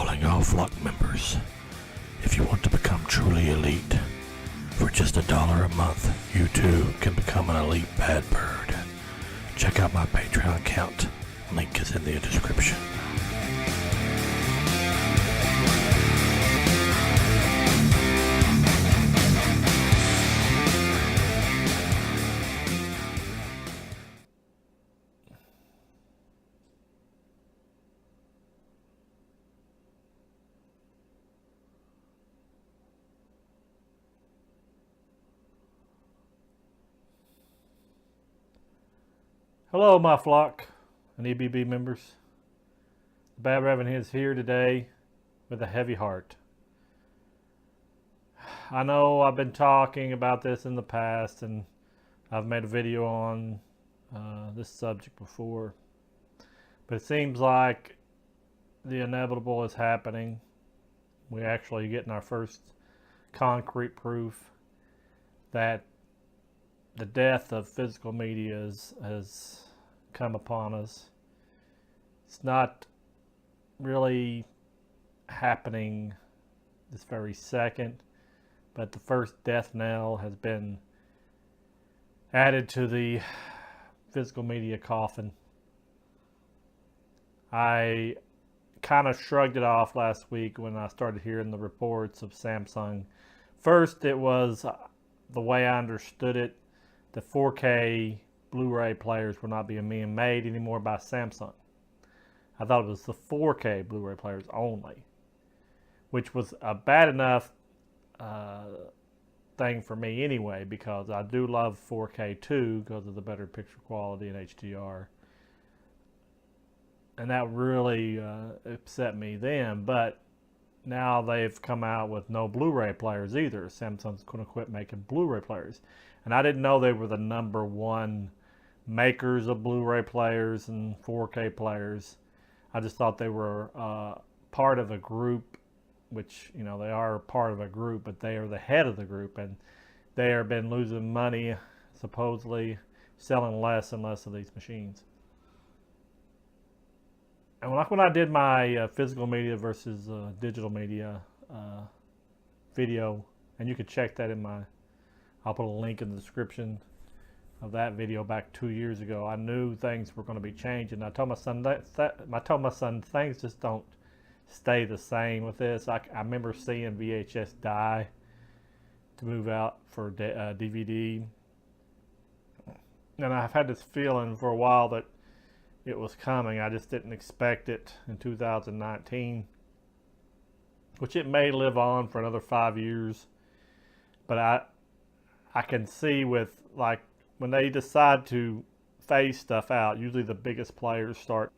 Calling all flock members. If you want to become truly elite, for just $1 a month, you too can become an elite bad bird. Check out my Patreon account. Link is in the description. Hello, my flock and EBB members. Badraven is here today with a heavy heart. I know I've been talking about this in the past, and I've made a video on this subject before, but it seems like the inevitable is happening. We're actually getting our first concrete proof that the death of physical media has come upon us. It's not really happening this very second, but the first death knell has been added to the physical media coffin. I kind of shrugged it off last week when I started hearing the reports of Samsung. First, it was the way I understood it, the 4K Blu-ray players were not being made anymore by Samsung. I thought it was the 4K Blu-ray players only, which was a bad enough thing for me anyway, because I do love 4K too because of the better picture quality and HDR. And that really upset me then, but now they've come out with no Blu-ray players either. Samsung's going to quit making Blu-ray players. And I didn't know they were the #1 makers of Blu-ray players and 4K players. I just thought they were part of a group, which, you know, they are part of a group, but they are the head of the group, and they have been losing money, supposedly selling less and less of these machines. And like when I did my physical media versus digital media video, and you can check that in my, I'll put a link in the description of that video back 2 years ago. I knew things were going to be changing. I told my son things just don't stay the same with this. I remember seeing VHS die to move out for DVD, and I've had this feeling for a while that it was coming. I just didn't expect it in 2019, which it may live on for another 5 years. But I can see with, like, when they decide to phase stuff out, usually the biggest players start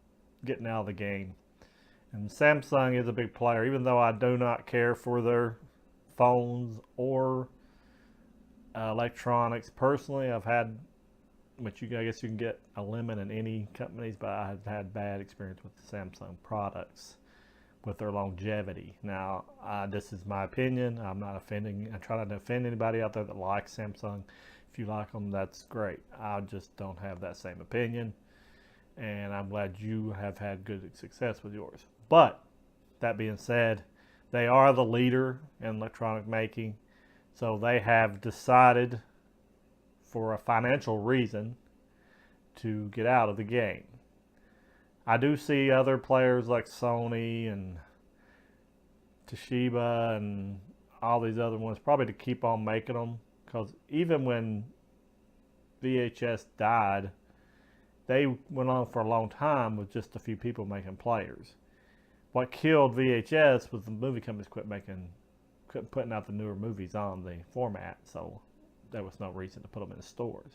getting out of the game. And Samsung is a big player, even though I do not care for their phones or electronics. Personally, I've had, which I guess you can get a limit in any companies, but I've had bad experience with the Samsung products with their longevity. Now, this is my opinion. I'm not offending. I try not to offend anybody out there that likes Samsung. If you like them, that's great. I just don't have that same opinion, and I'm glad you have had good success with yours. But that being said, they are the leader in electronic making, so they have decided, for a financial reason, to get out of the game. I do see other players like Sony and Toshiba and all these other ones probably to keep on making them, because even when VHS died, they went on for a long time with just a few people making players. What killed VHS was the movie companies quit putting out the newer movies on the format, so there was no reason to put them in the stores.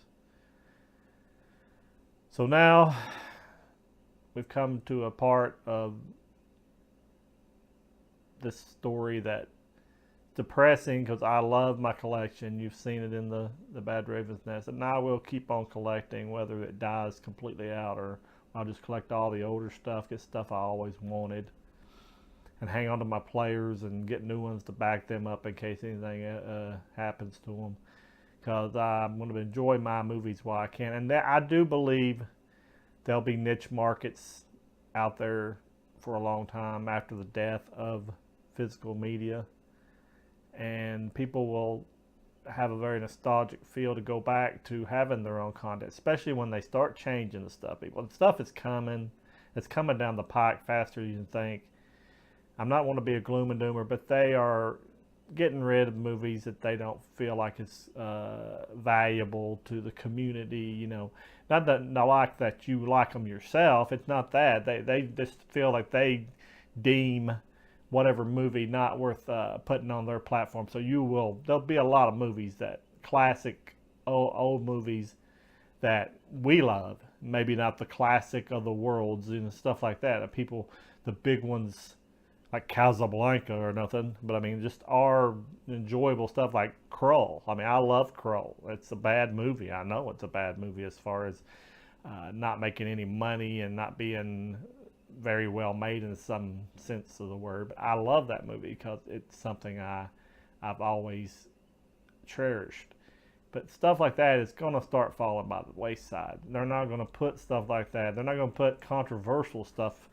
So now we've come to a part of this story that depressing, because I love my collection. You've seen it in the Badraven's nest, and I will keep on collecting whether it dies completely out, or I'll just collect all the older stuff, get stuff I always wanted, and hang on to my players and get new ones to back them up in case anything happens to them, because I'm going to enjoy my movies while I can. And I do believe there'll be niche markets out there for a long time after the death of physical media, and people will have a very nostalgic feel to go back to having their own content, especially when they start changing the stuff. The stuff is coming. It's coming down the pike faster than you think. I'm not want to be a gloom and doomer, but they are getting rid of movies that they don't feel like is valuable to the community. You know, not that I like that you like them yourself. It's not that. They just feel like they deem whatever movie not worth putting on their platform. So there'll be a lot of movies, that classic old movies that we love, maybe not the classic of the worlds and stuff like that. People, the big ones like Casablanca or nothing, but I mean just our enjoyable stuff like Krull. I mean, I love Krull. It's a bad movie. I know it's a bad movie as far as not making any money and not being very well made in some sense of the word. But I love that movie because it's something I've always cherished. But stuff like that is going to start falling by the wayside. They're not going to put stuff like that. They're not going to put controversial stuff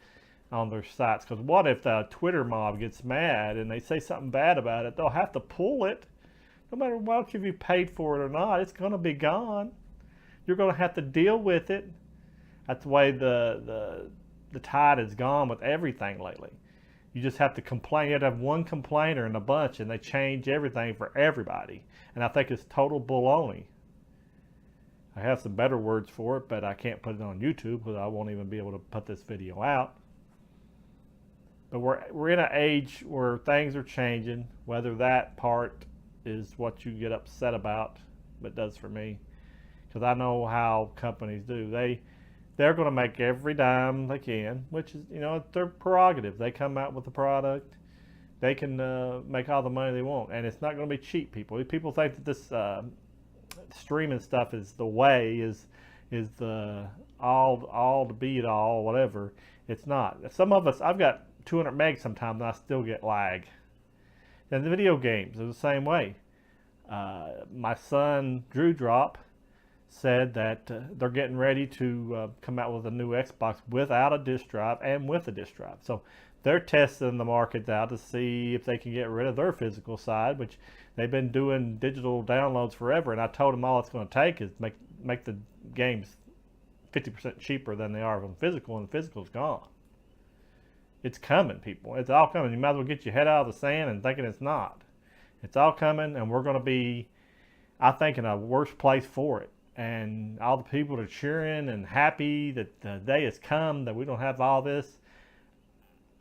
on their sites, because what if the Twitter mob gets mad and they say something bad about it? They'll have to pull it. No matter what, if you paid for it or not, it's going to be gone. You're going to have to deal with it. That's the way the tide has gone with everything lately. You just have to complain. You have to have one complainer in a bunch, and they change everything for everybody. And I think it's total baloney. I have some better words for it, but I can't put it on YouTube because I won't even be able to put this video out. But we're in an age where things are changing. Whether that part is what you get upset about, but does for me, because I know how companies do. They're going to make every dime they can, which is, you know, it's their prerogative. They come out with a product, they can make all the money they want, and it's not going to be cheap. People think that this streaming stuff is the way, is the all to be it all, whatever. It's not. Some of us, I've got 200 megs sometimes, and I still get lag. And the video games are the same way. My son, Drew Drop, said that they're getting ready to come out with a new Xbox without a disk drive and with a disk drive. So they're testing the market out to see if they can get rid of their physical side, which they've been doing digital downloads forever. And I told them all it's going to take is make the games 50% cheaper than they are on physical, and the physical's gone. It's coming, people. It's all coming. You might as well get your head out of the sand and thinking it's not. It's all coming, and we're going to be, I think, in a worse place for it. And all the people that are cheering and happy that the day has come, that we don't have all this,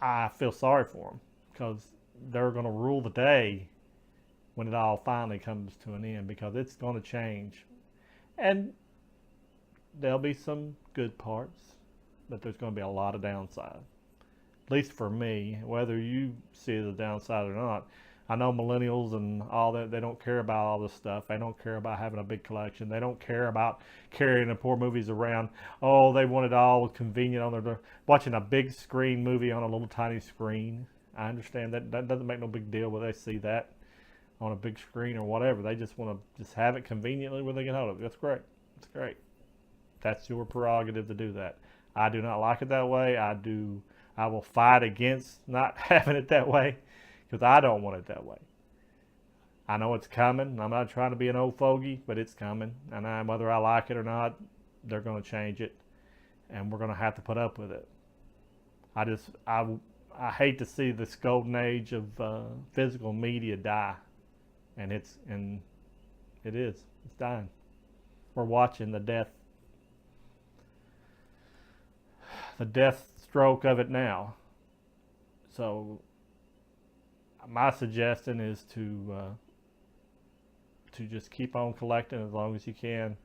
I feel sorry for them, because they're going to rule the day when it all finally comes to an end, because it's going to change. And there'll be some good parts, but there's going to be a lot of downside. At least for me, whether you see the downside or not. I know millennials and all that, they don't care about all this stuff. They don't care about having a big collection. They don't care about carrying the poor movies around. Oh, they want it all convenient on their, watching a big screen movie on a little tiny screen. I understand that doesn't make no big deal when they see that on a big screen or whatever. They just want to just have it conveniently where they can hold it. That's great. That's great. That's your prerogative to do that. I do not like it that way. I will fight against not having it that way, because I don't want it that way. I know it's coming. I'm not trying to be an old fogey, but it's coming. And whether I like it or not, they're going to change it, and we're going to have to put up with it. I hate to see this golden age of physical media die, and it is. It's dying. We're watching the death stroke of it now. So my suggestion is to just keep on collecting as long as you can.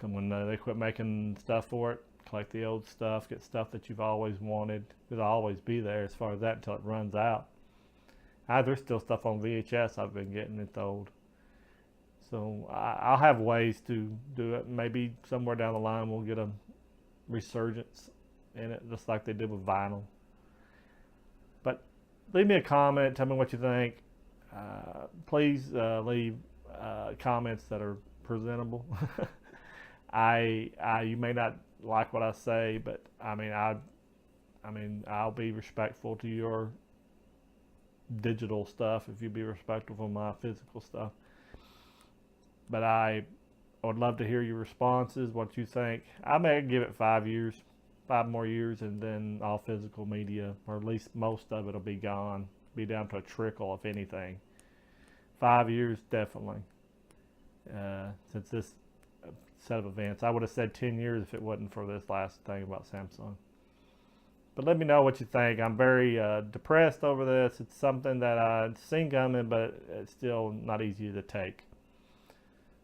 When they quit making stuff for it, collect the old stuff, get stuff that you've always wanted. It'll always be there as far as that until it runs out. There's still stuff on VHS I've been getting. It's old. So I'll have ways to do it. Maybe somewhere down the line we'll get a resurgence in it, just like they did with vinyl. But leave me a comment. Tell me what you think. Please leave comments that are presentable. You may not like what I say, but I mean, I I mean, I'll be respectful to your digital stuff if you be respectful of my physical stuff. But I would love to hear your responses, what you think. I may give it 5 more years, and then all physical media, or at least most of it, will be gone. Be down to a trickle, if anything. 5 years, definitely. Since this set of events, I would have said 10 years if it wasn't for this last thing about Samsung. But let me know what you think. I'm very depressed over this. It's something that I'd seen coming, but it's still not easy to take.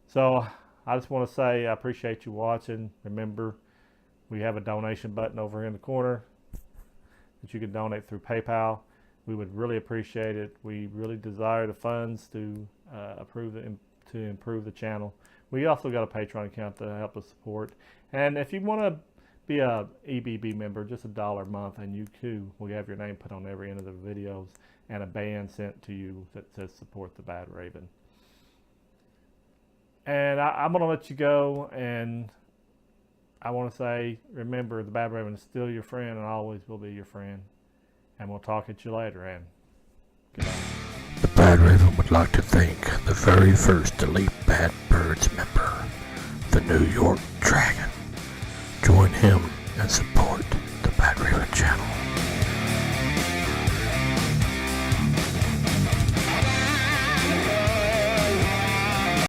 So I just want to say I appreciate you watching. Remember, we have a donation button over here in the corner that you can donate through PayPal. We would really appreciate it. We really desire the funds to improve the channel. We also got a Patreon account to help us support. And if you want to be a EBB member, just $1 a month, and you too will have your name put on every end of the videos and a band sent to you that says support the Badraven. And I'm going to let you go, and I want to say, remember, the Badraven is still your friend and always will be your friend. And we'll talk at you later, and goodbye. The Badraven would like to thank the very first Elite Bad Birds member, the New York Dragon. Join him and support the Badraven channel.